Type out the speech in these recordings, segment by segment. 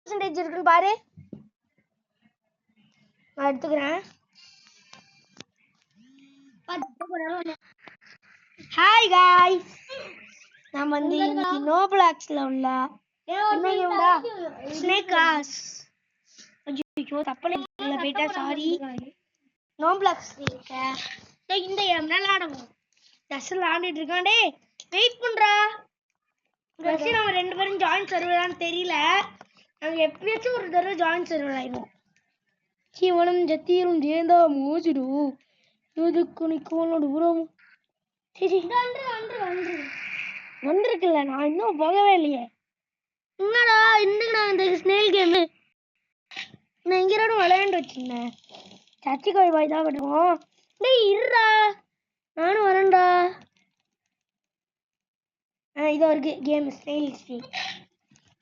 percentage இருக்குன்னு பாரு. நான் எடுத்துக்கிறேன். ஹாய் காய்ஸ், நான் வந்து இன்னைக்கு நோபிளாக்ஸ்ல உள்ள என்னையும்டா ஸ்னேக் கிராஸ் ஐயோ தப்பல போயிட்டா சாரி. நோபிளாக்ஸ் இருக்கேன் இந்த கேம் விளையாடுவோம். ஜஸ்ட் விளையாண்டுட்டு இருக்காண்டே வெயிட் பண்றா. ஜஸ்ட் நம்ம 2 பேரும் ஜாயின் சர்வரான்னு தெரியல. நாங்கள் எப்பயாச்சும் ஒரு தடவை ஜாயின் சர்வர் ஆயிடுவோம். கீவனம் ஜத்தியும் ஜேந்தா மோசிடும் இதுக்கு நிற்கோனோட உரம் சரி வந்துருக்குல்ல. நான் இன்னும் போகவே இல்லையே. என்னடா இன்னுங்கடா இந்த ஸ்னேல் கேமு நான் எங்கேயோட விளையாண்டு வச்சிருந்தேன். சச்சி கோய் பாய் தான் கட்டுவோம். டேய் இருடா நானும் வரேன்டா. இது ஒரு கேம் ஸ்னேல் ஸ்னேக்.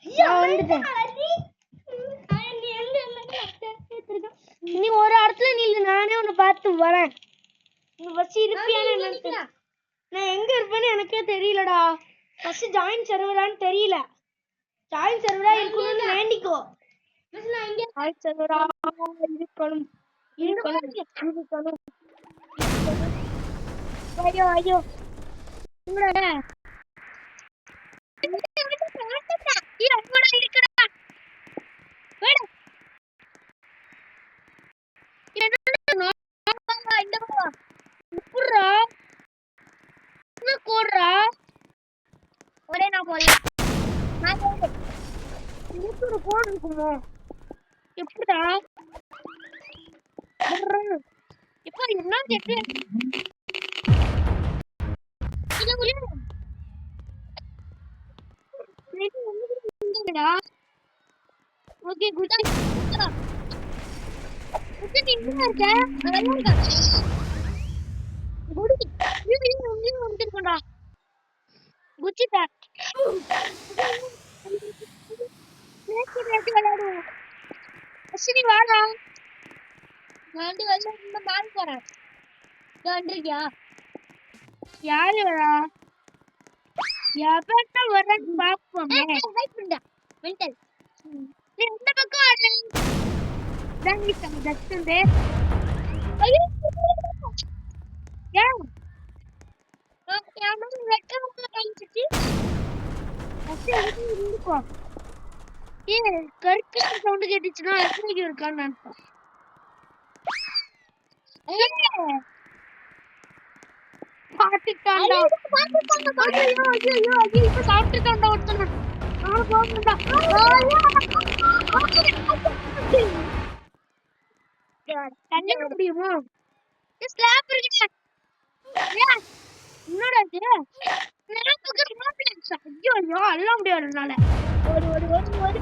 வந்துட்டேன். நீ ஒரு இடத்துல நில்லு, நானே உன்னை பார்த்து வரேன். நீ ஃபர்ஸ்ட் இருப்பியான்னு நான் எங்க இருப்பேன்னு எனக்கே தெரியலடா. ஃபர்ஸ்ட் ஜாயின் சர்வரான்னு தெரியல. ஜாயின் சர்வரா இருக்கணும்னு வேண்டிக்கோ. ஜாயின் சர்வரா இருக்கணும். ஐயோ ஐயோ ஒரே நான் போல ஒரு கோடு இருக்குமோ எப்படா இப்ப என்ன கேட்டு ஓகே குட் வாடா நான் வந்து மாறி போறேன். யாரு வரா எப்ப வரன்னு பாப்போமே. எந்த பக்கம் கருக்கு சவுண்ட் கேட்டுச்சுன்னா எத்தனைக்கு இருக்கான்னு நினைப்பேன். பாத்துட்டான்டா இப்ப சாப்பிட்டுட்டான்டா ஒருத்தன. தண்ணி முடியுமா ஸ்லாப் இருக்கு. என்னடா இது ஐயோ ஐயோ அல்ல முடியாதுனால ஒரு ஒரு ஒரு ஒரு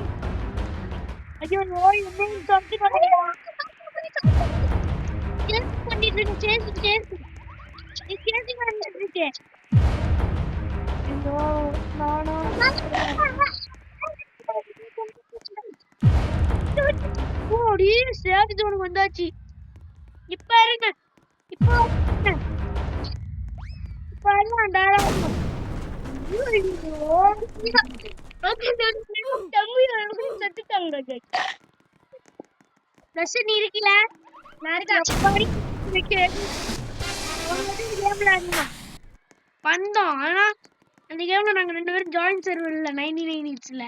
ஐயோ என்னையும் சாப்பிட்டு பண்ணிட்டு இருக்கேன். சேர்த்து நீ சேர்த்து பண்ணிட்டு இருக்கேன். ஐயோ ஓடி சேஃப் ஜோன் வந்தாச்சு. இப்ப இருங்க இப்போ நீ இருக்கல பந்தோம். ஆனா அந்த கேம்ல நாங்க 2 பேரும் ஜாயின் சர்வர் இல்ல 99 இட்ஸ்ல.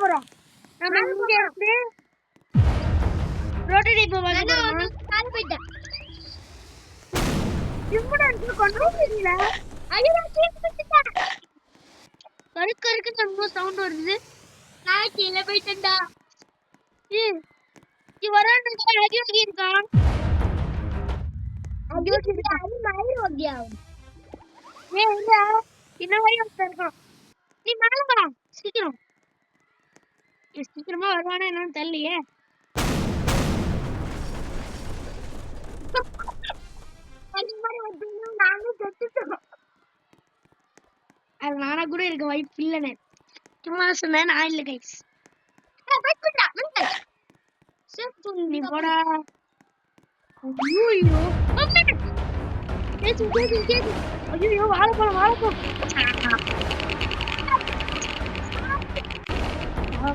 போறோம் நம்ம இங்க இருந்து ரோட்டரி போவாங்க. கால் போயிட்டேன் கருக்கு நம்ம சவுண்ட் வருது. நான் கீழே போயிட்டேன்டா. இருக்கான் நீ மேல சீக்கிரம் சீக்கிரமா வருவானா என்னன்னு தெரியலையே. அது நானா கூட இருக்க வாய்ப்பு இல்லைன்னு சும்மா சொன்னேன். நான் இல்லை கைஸ். நீ போடா. ஐயோ வாழைப்பழம் வாழைப்பழம்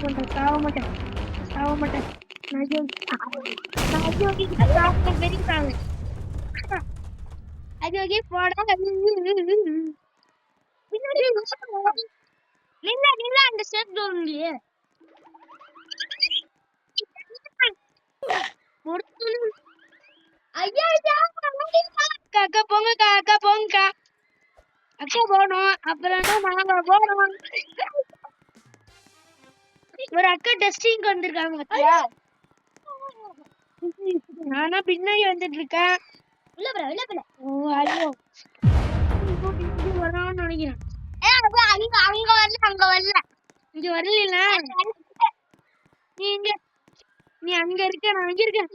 சாவ மாட்டேன் போட அந்த ஸ்டெப் இல்லையே அக்கா போங்க அக்கா போனோம் அப்புறம் நாங்க போனோம் ஒரு அக்கா டெஸ்டிங் வந்திருக்காங்க பத்தியா நானா பின்னாடி வந்துட்டு இருக்கேன் ஐயோ வரான்னு நினைக்கிறேன் அங்க வரல இங்க வரல நீ அங்க இருக்க நான் அங்க இருக்கேன்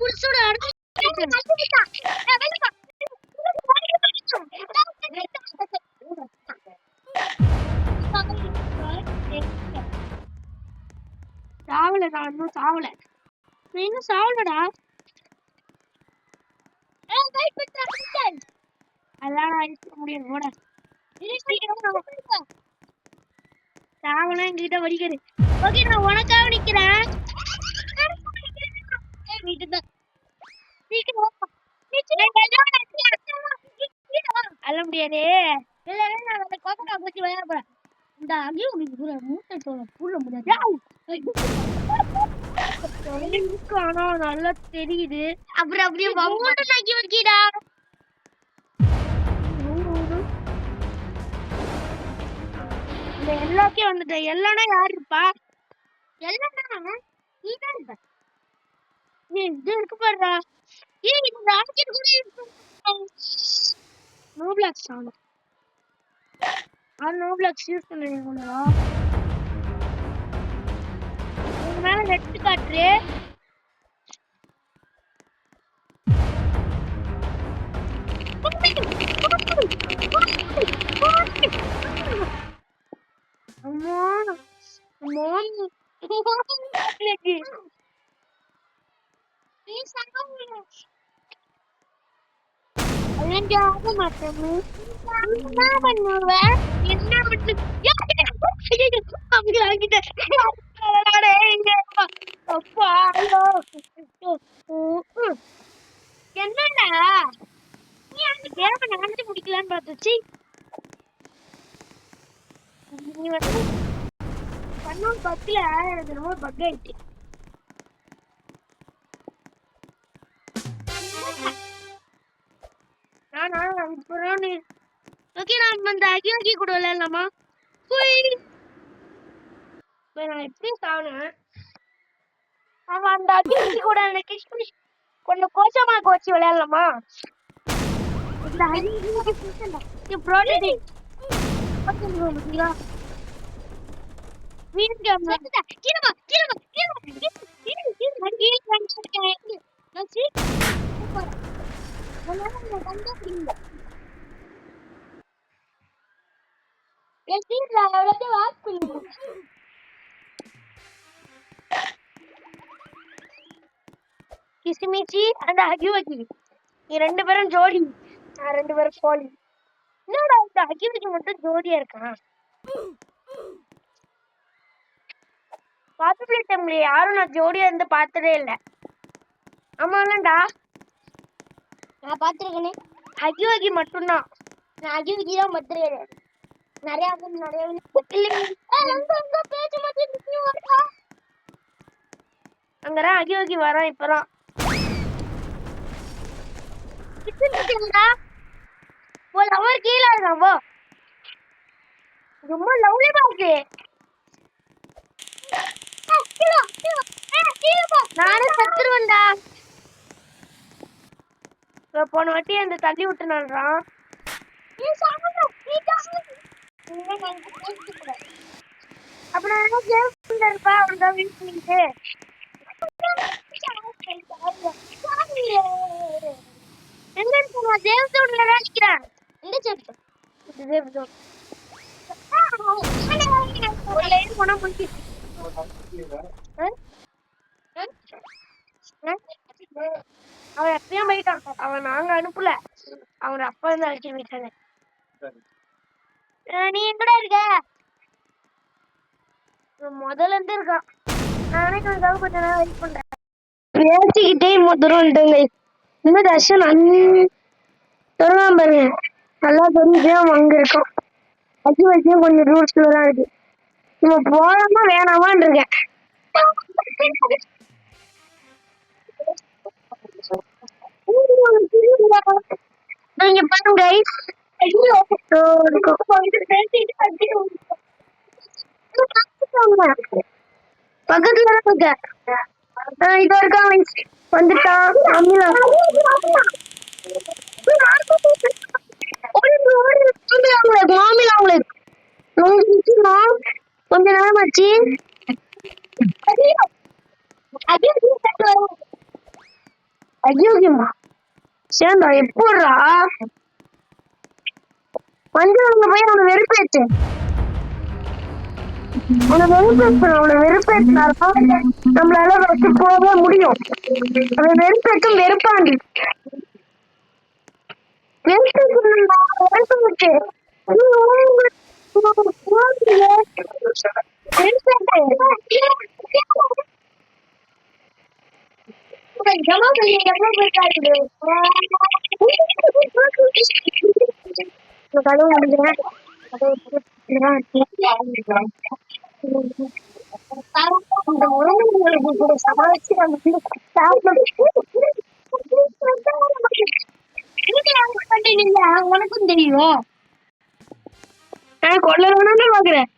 புருஷோட சாவலடா இன்னும் சாவல நான் இன்னும் சாவலடா அதான் முடியும் போட சாவலாம் எங்ககிட்ட வடிக்கிறது ஓகே நான் உனக்காக நிக்கிறேன் அல்ல முடியாது விளையாட போறேன் இந்த அங்கேயும் மூட்டை புள்ள முடியாது ஆனா நல்லா தெரியுது அப்புறம் அப்படியே நாக்கி வைக்கடா இந்த எல்லாத்தையும் வந்துட்டு எல்லானா யாரு இருப்பா எல்லானா நீ தான் இருப்ப நீ இது இருக்கு பாருடா இந்த ராக்கெட் கூட இருக்கு நோப்ளாக்ஸ் ஆனா நோப்ளாக்ஸ் யூஸ் பண்ணுவீங்களா மேல நெட் காட்டுறே அம்மா என்னடா நீ அந்த கேம நடந்து முடிக்கலான்னு பார்த்துச்சு நீ வந்து பண்ண பக்ல எனக்கு ரொம்ப பக் ஆயிடுச்சு ஓகே நம்ம அந்த அகியோகி கூட விளையாடலாமா நான் எப்படி சாப்பினேன் அவன் அந்த அகியோகி கூட எனக்கு கொஞ்சம் கோச்சமா கோச்சு விளையாடலாமா இந்த அகியோகி ப்ரோட்டீன் வீடியோ கேம்ல கீழமா கிசிமிச்சி அந்த அகியோகி நீ ரெண்டு பேரும் ஜோடி நான் ரெண்டு பேரும் கோழி என்னடா இந்த அகியோகி மட்டும் ஜோடியா இருக்கான் பாசிபிள் டைம்ல யாரும் நான் ஜோடியா இருந்து பார்த்ததே இல்லை ஆமாண்டா நான் பார்த்துருக்கேனே அகியோகி மட்டும்தான் நான் அகியோகி தான் பார்த்துருக்கேன் நிறைய அங்கதான் அகியோகி வரான் இப்பதான் லவர் கீழே இருக்கான் ரொம்ப லவ்லியா இருக்கு நானும் சத்துருவன்டா போன வாட்டி அந்த தள்ளி விட்டுனான்றான் அப்புறம் இருப்பா அவனுதான் வீட் பண்ணிட்டு எங்க இருக்கு தேவதோன்ல நினைக்கிறேன் எந்த தேவதோன் போனா முடிச்சு அவன் எப்பயும் போயிட்டான் அவன் நாங்க அனுப்பல அவன் அப்பா இருந்து அழைச்சி போயிட்டாங்க நீ எங்கடா இருக்க? முதல்ல இருந்து இருக்கான். நானே கொஞ்ச நேரம் வெயிட் பண்றேன். பேசிக்கிட்டே தூரம் இன்னும் தர்ஷன் சொல்லலாம் பாருங்க. நல்லா தெரிஞ்சு அங்க இருக்கும். அச்சு வச்சும் கொஞ்சம் ரூல்ஸ்ல தான் இருக்கு. நம்ம போலாமா வேணாமான்னு இருக்கேன். நீங்க பாருங்க பக்கத்துல இருக்க இதோ இருக்கான் வந்துட்டான். கொஞ்ச நேரம் ஆச்சு. அயோக்கியமா சேர்ந்தா எப்படா வந்து அங்க போய் அவனை வெறுப்பேற்று. அவனை வெறுப்பேற்றினாலும் நம்மளால வச்சு போக முடியும். அவன் வெறுப்பேற்றும் வெறுப்பாண்டி உனக்கும் தெரியும். கொள்ளணும்னு பாக்குறேன்.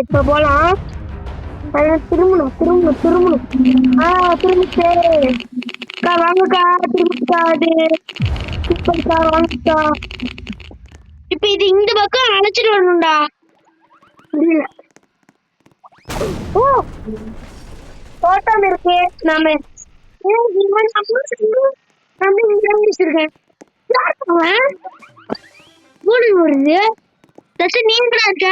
இப்ப போலாம். திரும்பணும் திரும்பிச்சே வாங்கக்கா. திரும்பிக்கா வாங்கக்கா. இப்ப இது இந்த பக்கம் அழைச்சிட்டு வரணும்டா. முடியல. ஓ தோட்டம் இருக்கு. நாம வச்சிருக்கேன். வருது நீ எங்கடா இருக்க?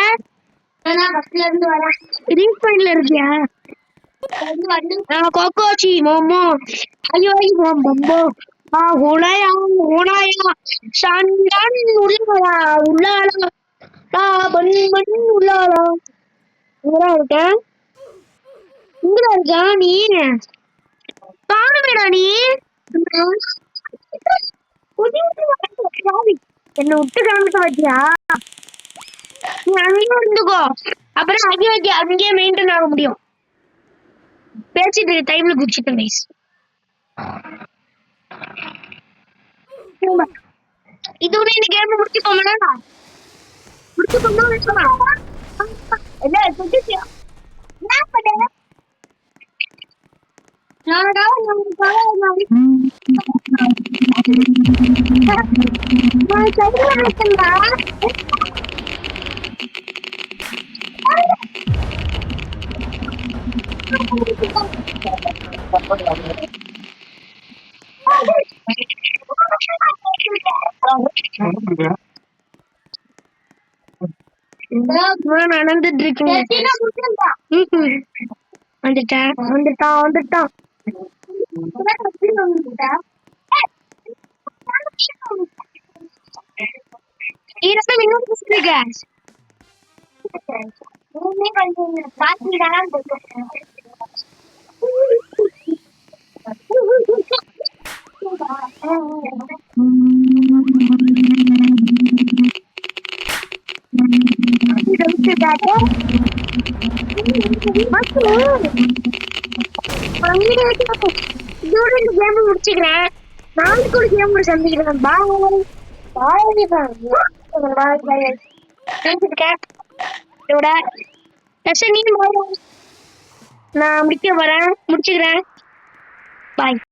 இருக்கியா? கோகோச்சி மோமோ ஐயோ மோமோ உலயா உலயா சண்டன் உள்ளாளா உள்ளாளா பண் உள்ளாளா எங்கடா இருக்க? எங்கடா இருக்கா நீ? காணுமேடா நீ. என்ன விட்டு காமிக்க வச்சியா? நீ அங்கேயும் இருந்துக்கோ. அப்புறம் அங்கேயே மெயின்டைன் ஆக முடியும். பேசிட்டு டைம்ல குடிச்சிட்டேன் கைஸ். இதோட இந்த கேம் முடிச்சுக்கோமா? என்ன சொல்லிட்டியா? என்ன பண்ண? நடந்துட்டு இருக்கீங்க. வந்துட்டான். முடிச்சுக்கிறேன். நாளைக்கு ஒரு கேம் சந்திக்கிறேன். நான் முடிச்சுக்கிறேன். பாய்.